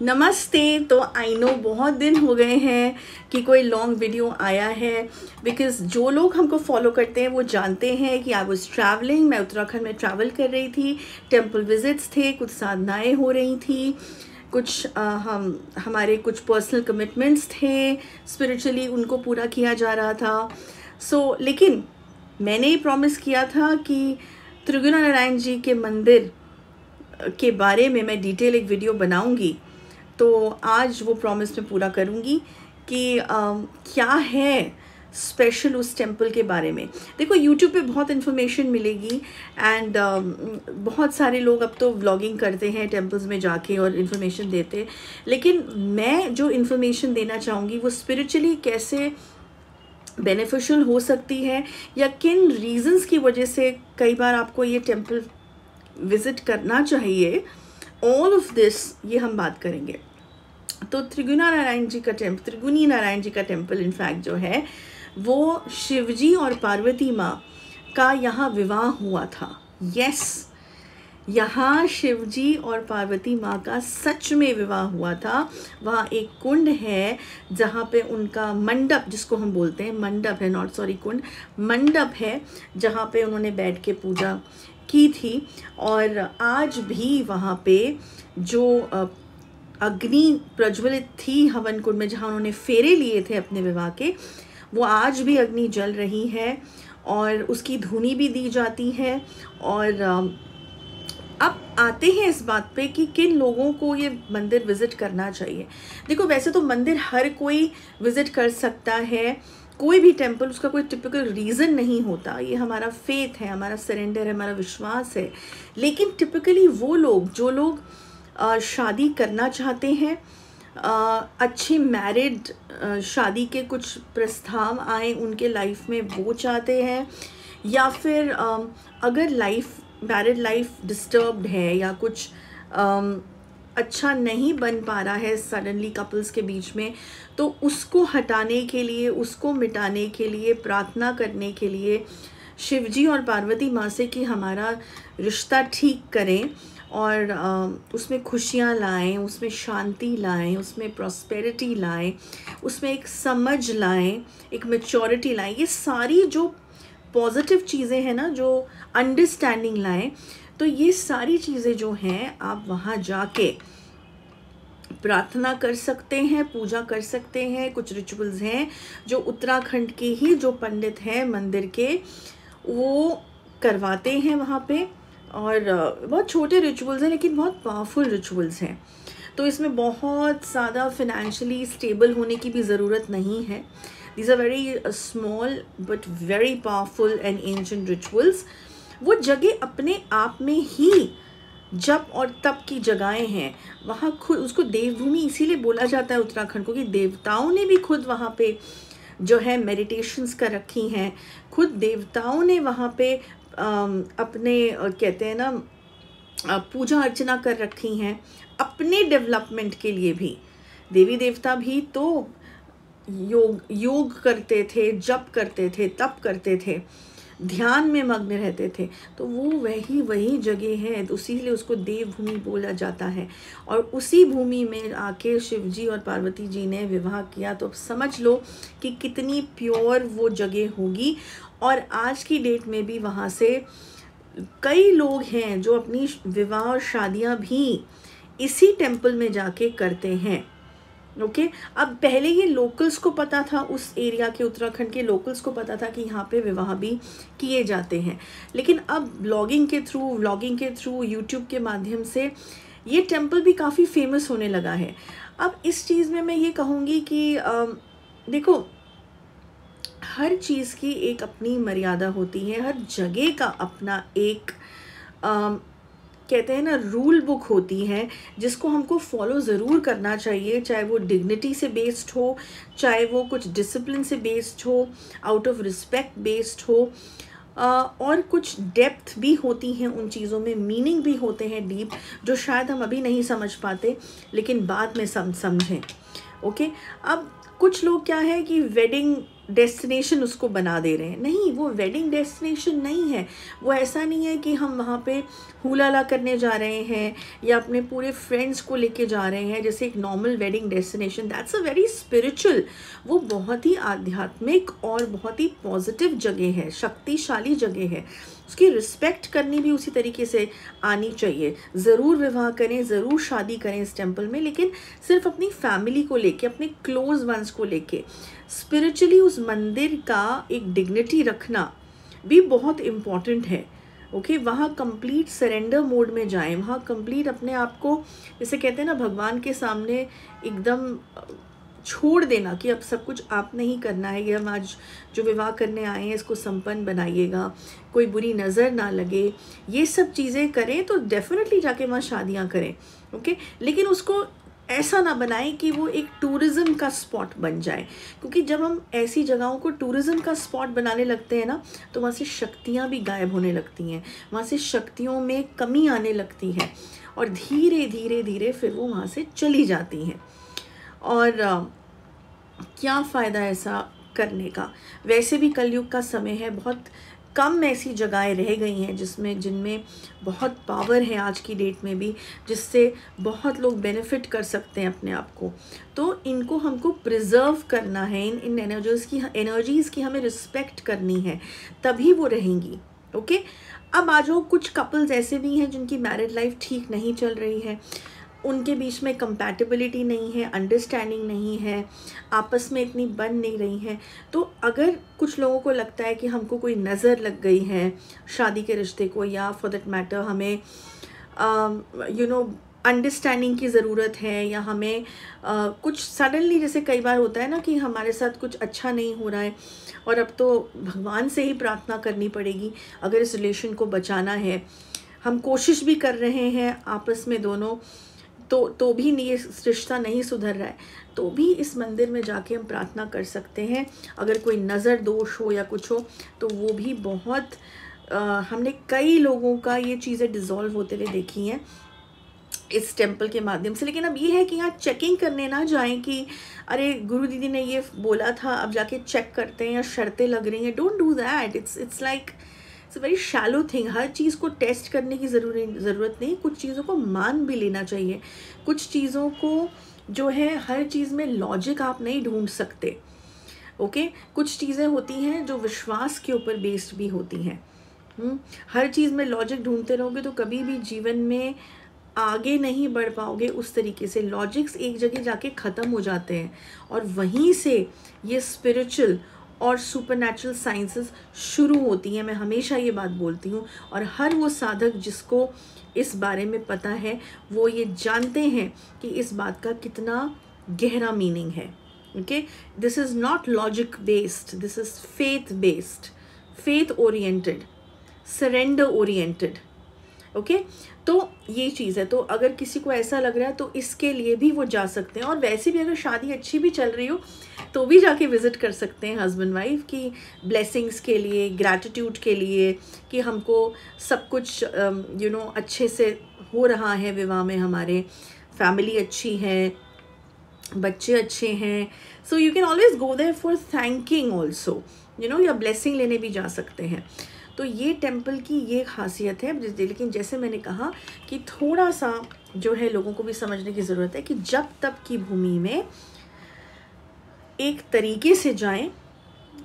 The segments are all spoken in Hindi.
नमस्ते। तो आई नो बहुत दिन हो गए हैं कि कोई लॉन्ग वीडियो आया है, बिकॉज़ जो लोग हमको फॉलो करते हैं वो जानते हैं कि आई वाज ट्रैवलिंग। मैं उत्तराखंड में ट्रैवल कर रही थी, टेंपल विजिट्स थे, कुछ साधनाएं हो रही थी, कुछ हमारे कुछ पर्सनल कमिटमेंट्स थे स्पिरिचुअली, उनको पूरा किया जा रहा था। लेकिन मैंने ही प्रॉमिस किया था कि त्रिगुणानारायण जी के मंदिर के बारे में मैं डिटेल एक वीडियो बनाऊंगी। तो आज वो प्रॉमिस मैं पूरा करूंगी कि क्या है स्पेशल उस टेंपल के बारे में। देखो यूट्यूब पे बहुत इन्फॉर्मेशन मिलेगी एंड बहुत सारे लोग अब तो व्लॉगिंग करते हैं टेंपल्स में जाके और इन्फॉर्मेशन देते हैं, लेकिन मैं जो इन्फॉर्मेशन देना चाहूँगी वो स्पिरिचुअली कैसे बेनिफिशियल हो सकती है या किन रीजंस की वजह से कई बार आपको ये टेंपल विजिट करना चाहिए। ऑल ऑफ दिस ये हम बात करेंगे। तो त्रिगुणी नारायण जी का टेम्पल इनफैक्ट जो है वो शिवजी और पार्वती माँ का यहाँ विवाह हुआ था। यस, यहाँ शिवजी और पार्वती माँ का सच में विवाह हुआ था। वहाँ एक कुंड है जहाँ पे उनका मंडप, जिसको हम बोलते हैं मंडप है, नॉट सॉरी कुंड, मंडप है जहाँ पे उन्होंने बैठ के पूजा की थी। और आज भी वहाँ पे जो अग्नि प्रज्वलित थी हवन कुंड में, जहाँ उन्होंने फेरे लिए थे अपने विवाह के, वो आज भी अग्नि जल रही है और उसकी धुनी भी दी जाती है। और अब आते हैं इस बात पे कि किन लोगों को ये मंदिर विजिट करना चाहिए। देखो वैसे तो मंदिर हर कोई विजिट कर सकता है, कोई भी टेंपल, उसका कोई टिपिकल रीज़न नहीं होता। ये हमारा फेथ है, हमारा सरेंडर है, हमारा विश्वास है। लेकिन टिपिकली वो लोग जो लोग शादी करना चाहते हैं, अच्छी मैरिड शादी के कुछ प्रस्ताव आए उनके लाइफ में, वो चाहते हैं, या फिर अगर मैरिड लाइफ डिस्टर्ब्ड है या कुछ अच्छा नहीं बन पा रहा है सडनली कपल्स के बीच में, तो उसको हटाने के लिए, उसको मिटाने के लिए, प्रार्थना करने के लिए शिवजी और पार्वती माँ से कि हमारा रिश्ता ठीक करें और उसमें खुशियाँ लाएं, उसमें शांति लाएं, उसमें प्रॉस्पेरिटी लाएं, उसमें एक समझ लाएं, एक मैच्योरिटी लाएं। ये सारी जो पॉजिटिव चीज़ें हैं ना, जो अंडरस्टैंडिंग लाएं, तो ये सारी चीज़ें जो हैं आप वहाँ जाके प्रार्थना कर सकते हैं, पूजा कर सकते हैं। कुछ रिचुअल्स हैं जो उत्तराखंड के ही जो पंडित हैं मंदिर के, वो करवाते हैं वहाँ पे, और बहुत छोटे रिचुअल्स हैं लेकिन बहुत पावरफुल रिचुअल्स हैं। तो इसमें बहुत ज़्यादा फिनेंशियली स्टेबल होने की भी ज़रूरत नहीं है। These are very small but very powerful and ancient rituals। वो जगह अपने आप में ही जप और तप की जगहें हैं। वहाँ खुद उसको देवभूमि इसीलिए बोला जाता है उत्तराखंड को, कि देवताओं ने भी खुद वहाँ पे जो है मेडिटेशंस कर रखी हैं। खुद देवताओं ने वहाँ पे अपने कहते हैं ना पूजा अर्चना कर रखी हैं अपने डेवलपमेंट के लिए भी। देवी देवता भी तो योग करते थे, जप करते थे, तप करते थे, ध्यान में मग्न रहते थे। तो वो वही जगह है, तो इसीलिए उसको देवभूमि बोला जाता है। और उसी भूमि में आके शिवजी और पार्वती जी ने विवाह किया। तो अब समझ लो कि कितनी प्योर वो जगह होगी। और आज की डेट में भी वहाँ से कई लोग हैं जो अपनी विवाह और शादियाँ भी इसी टेम्पल में जाके करते हैं। ओके अब पहले ये लोकल्स को पता था, उस एरिया के उत्तराखंड के लोकल्स को पता था कि यहाँ पे विवाह भी किए जाते हैं। लेकिन अब व्लॉगिंग के थ्रू यूट्यूब के माध्यम से ये टेंपल भी काफ़ी फेमस होने लगा है। अब इस चीज़ में मैं ये कहूँगी कि देखो हर चीज़ की एक अपनी मर्यादा होती है, हर जगह का अपना एक कहते हैं ना रूल बुक होती है, जिसको हमको फॉलो ज़रूर करना चाहिए, चाहे वो डिग्निटी से बेस्ड हो, चाहे वो कुछ डिसिप्लिन से बेस्ड हो, आउट ऑफ रिस्पेक्ट बेस्ड हो, और कुछ डेप्थ भी होती हैं उन चीज़ों में, मीनिंग भी होते हैं डीप, जो शायद हम अभी नहीं समझ पाते लेकिन बाद में समझें। ओके अब कुछ लोग क्या है कि वेडिंग डेस्टिनेशन उसको बना दे रहे हैं। नहीं, वो वेडिंग डेस्टिनेशन नहीं है। वो ऐसा नहीं है कि हम वहाँ पे हुलाला करने जा रहे हैं या अपने पूरे फ्रेंड्स को लेके जा रहे हैं जैसे एक normal wedding destination. That's a very spiritual, वो बहुत ही आध्यात्मिक और बहुत ही पॉजिटिव जगह है, शक्तिशाली जगह है। उसकी रिस्पेक्ट करनी भी उसी तरीके से आनी चाहिए। ज़रूर विवाह करें, ज़रूर शादी करें इस टेम्पल में, लेकिन सिर्फ अपनी फैमिली को लेके, अपने क्लोज वंस को लेके स्पिरिचुअली उस मंदिर का एक डिग्निटी रखना भी बहुत इम्पॉर्टेंट है। ओके, वहाँ कंप्लीट सरेंडर मोड में जाएं, वहाँ कंप्लीट अपने आप को, जैसे कहते हैं ना, भगवान के सामने एकदम छोड़ देना कि अब सब कुछ आपने ही करना है। ये हम आज जो विवाह करने आए हैं इसको संपन्न बनाइएगा, कोई बुरी नज़र ना लगे, ये सब चीज़ें करें तो डेफिनेटली जाके वहाँ शादियाँ करें। ओके, लेकिन उसको ऐसा ना बनाएं कि वो एक टूरिज़्म का स्पॉट बन जाए, क्योंकि जब हम ऐसी जगहों को टूरिज़्म का स्पॉट बनाने लगते हैं ना, तो वहाँ से शक्तियाँ भी गायब होने लगती हैं, वहाँ से शक्तियों में कमी आने लगती है और धीरे धीरे धीरे फिर वो वहाँ से चली जाती हैं। और क्या फ़ायदा ऐसा करने का। वैसे भी कलयुग का समय है, बहुत कम ऐसी जगहें रह गई हैं जिनमें बहुत पावर है आज की डेट में भी, जिससे बहुत लोग बेनिफिट कर सकते हैं अपने आप को। तो इनको हमको प्रिजर्व करना है, इन एनर्जीज़ की हमें रिस्पेक्ट करनी है, तभी वो रहेंगी। ओके, अब आ जाओ, कुछ कपल्स ऐसे भी हैं जिनकी मैरिड लाइफ ठीक नहीं चल रही है, उनके बीच में कंपैटिबिलिटी नहीं है, अंडरस्टैंडिंग नहीं है, आपस में इतनी बन नहीं रही हैं। तो अगर कुछ लोगों को लगता है कि हमको कोई नज़र लग गई है शादी के रिश्ते को, या फॉर दैट मैटर हमें अंडरस्टैंडिंग की ज़रूरत है, या हमें कुछ सडनली, जैसे कई बार होता है ना कि हमारे साथ कुछ अच्छा नहीं हो रहा है और अब तो भगवान से ही प्रार्थना करनी पड़ेगी अगर इस रिलेशन को बचाना है, हम कोशिश भी कर रहे हैं आपस में दोनों, तो भी नहीं, ये रिश्ता नहीं सुधर रहा है, तो भी इस मंदिर में जाके हम प्रार्थना कर सकते हैं। अगर कोई नज़र दोष हो या कुछ हो तो वो भी बहुत हमने कई लोगों का ये चीज़ें डिज़ोल्व होते हुए देखी हैं इस टेम्पल के माध्यम से। लेकिन अब ये है कि यहाँ चेकिंग करने ना जाएं कि अरे गुरु दीदी ने ये बोला था, अब जाके चेक करते हैं या शर्तें लग रही हैं। Don't do that, it's like it's a very shallow thing. हर चीज़ को टेस्ट करने की ज़रूरत नहीं, कुछ चीज़ों को मान भी लेना चाहिए। कुछ चीज़ों को जो है, हर चीज़ में लॉजिक आप नहीं ढूंढ सकते। ओके, कुछ चीज़ें होती हैं जो विश्वास के ऊपर बेस्ड भी होती हैं। हर चीज़ में लॉजिक ढूंढते रहोगे तो कभी भी जीवन में आगे नहीं बढ़ पाओगे। उस तरीके से लॉजिक्स एक जगह जाके ख़त्म हो जाते हैं और वहीं से ये स्पिरिचुअल और सुपरनैचुरल साइंसेस शुरू होती हैं। मैं हमेशा ये बात बोलती हूँ, और हर वो साधक जिसको इस बारे में पता है वो ये जानते हैं कि इस बात का कितना गहरा मीनिंग है। Okay, this is not logic based, this is faith based, faith oriented, surrender oriented. Okay, तो ये चीज़ है। तो अगर किसी को ऐसा लग रहा है तो इसके लिए भी वो जा सकते हैं। और वैसे भी अगर शादी अच्छी भी चल रही हो तो भी जाके विज़िट कर सकते हैं हस्बैंड वाइफ की ब्लेसिंग्स के लिए, ग्रैटिट्यूड के लिए कि हमको सब कुछ अच्छे से हो रहा है विवाह में, हमारे फैमिली अच्छी है, बच्चे अच्छे हैं। So you can always go there for thanking also, या ब्लेसिंग लेने भी जा सकते हैं। तो ये टेम्पल की ये खासियत है। लेकिन जैसे मैंने कहा कि थोड़ा सा जो है लोगों को भी समझने की ज़रूरत है कि जब तक की भूमि में एक तरीके से जाएं,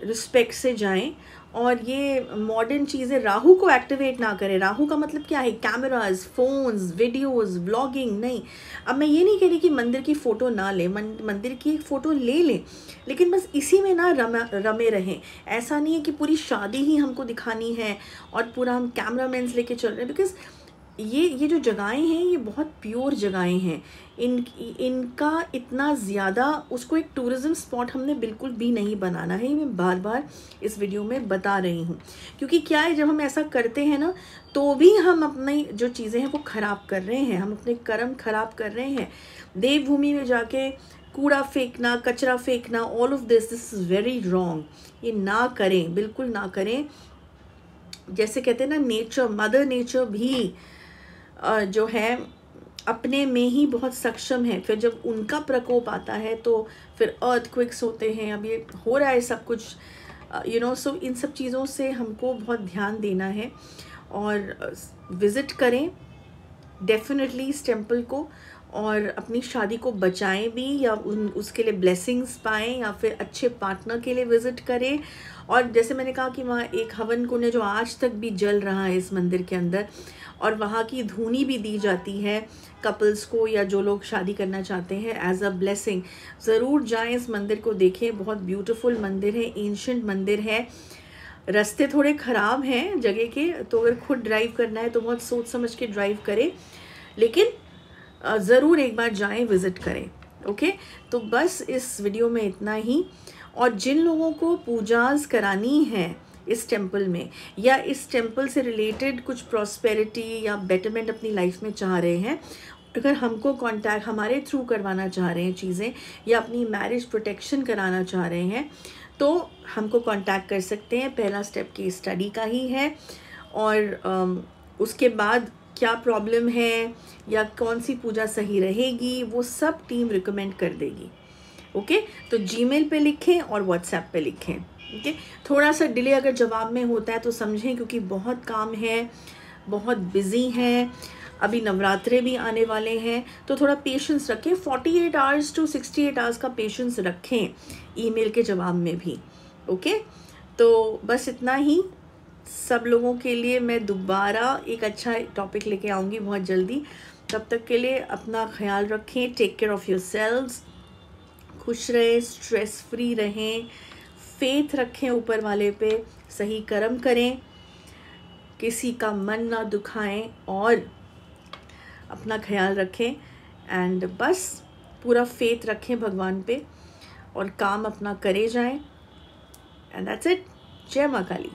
रिस्पेक्ट से जाएं, और ये मॉडर्न चीज़ें राहु को एक्टिवेट ना करें। राहु का मतलब क्या है? कैमरास, फ़ोन्स, वीडियोस, व्लॉगिंग नहीं। अब मैं ये नहीं कह रही कि मंदिर की फ़ोटो ना लें, मंदिर की एक फ़ोटो ले लें, लेकिन बस इसी में ना रमे रहें। ऐसा नहीं है कि पूरी शादी ही हमको दिखानी है और पूरा हम कैमरामैन्स लेके चल रहे हैं। बिकॉज़ ये जो जगहें हैं ये बहुत प्योर जगहें हैं। इनका इतना ज़्यादा उसको एक टूरिज़्म स्पॉट हमने बिल्कुल भी नहीं बनाना है। मैं बार बार इस वीडियो में बता रही हूँ, क्योंकि क्या है, जब हम ऐसा करते हैं ना तो भी हम अपनी जो चीज़ें हैं वो ख़राब कर रहे हैं, हम अपने कर्म ख़राब कर रहे हैं। देवभूमि में जाके कूड़ा फेंकना, कचरा फेंकना, all of this is very wrong. ये ना करें, बिल्कुल ना करें। जैसे कहते हैं ना, नेचर, मदर नेचर भी जो है अपने में ही बहुत सक्षम है, फिर जब उनका प्रकोप आता है तो फिर अर्थक्वेक्स होते हैं। अब ये हो रहा है सब कुछ, सो इन सब चीज़ों से हमको बहुत ध्यान देना है। और विज़िट करें डेफिनेटली इस टेम्पल को, और अपनी शादी को बचाएं भी, या उसके लिए ब्लेसिंग्स पाएं, या फिर अच्छे पार्टनर के लिए विज़िट करें। और जैसे मैंने कहा कि वहाँ एक हवन कुंड है जो आज तक भी जल रहा है इस मंदिर के अंदर, और वहाँ की धूनी भी दी जाती है कपल्स को या जो लोग शादी करना चाहते हैं एज अ ब्लेसिंग। ज़रूर जाएं, इस मंदिर को देखें, बहुत ब्यूटीफुल मंदिर है, एंशिएंट मंदिर है। रास्ते थोड़े ख़राब हैं जगह के, तो अगर खुद ड्राइव करना है तो बहुत सोच समझ के ड्राइव करें, लेकिन ज़रूर एक बार जाएं, विज़िट करें। ओके, तो बस इस वीडियो में इतना ही। और जिन लोगों को पूजाज करानी है इस टेम्पल में, या इस टेम्पल से रिलेटेड कुछ प्रॉस्पेरिटी या बेटरमेंट अपनी लाइफ में चाह रहे हैं, अगर हमको कांटेक्ट हमारे थ्रू करवाना चाह रहे हैं चीज़ें, या अपनी मैरिज प्रोटेक्शन कराना चाह रहे हैं, तो हमको कांटेक्ट कर सकते हैं। पहला स्टेप केस स्टडी का ही है, और उसके बाद क्या प्रॉब्लम है या कौन सी पूजा सही रहेगी वो सब टीम रिकमेंड कर देगी। ओके, तो जीमेल पे लिखें और व्हाट्सएप पे लिखें। ओके, थोड़ा सा डिले अगर जवाब में होता है तो समझें, क्योंकि बहुत काम है, बहुत बिजी हैं, अभी नवरात्रे भी आने वाले हैं, तो थोड़ा पेशेंस रखें। 48 आवर्स टू 68 आवर्स का पेशेंस रखें ईमेल के जवाब में भी। ओके, तो बस इतना ही। सब लोगों के लिए मैं दोबारा एक अच्छा टॉपिक लेके आऊँगी बहुत जल्दी। तब तक के लिए अपना ख्याल रखें, टेक केयर ऑफ़ योरसेल्व्स, खुश रहें, स्ट्रेस फ्री रहें, फेथ रखें ऊपर वाले पे, सही कर्म करें, किसी का मन ना दुखाएं, और अपना ख्याल रखें। एंड बस पूरा फेथ रखें भगवान पे, और काम अपना करे जाएं। And that's it. जय माँ काली।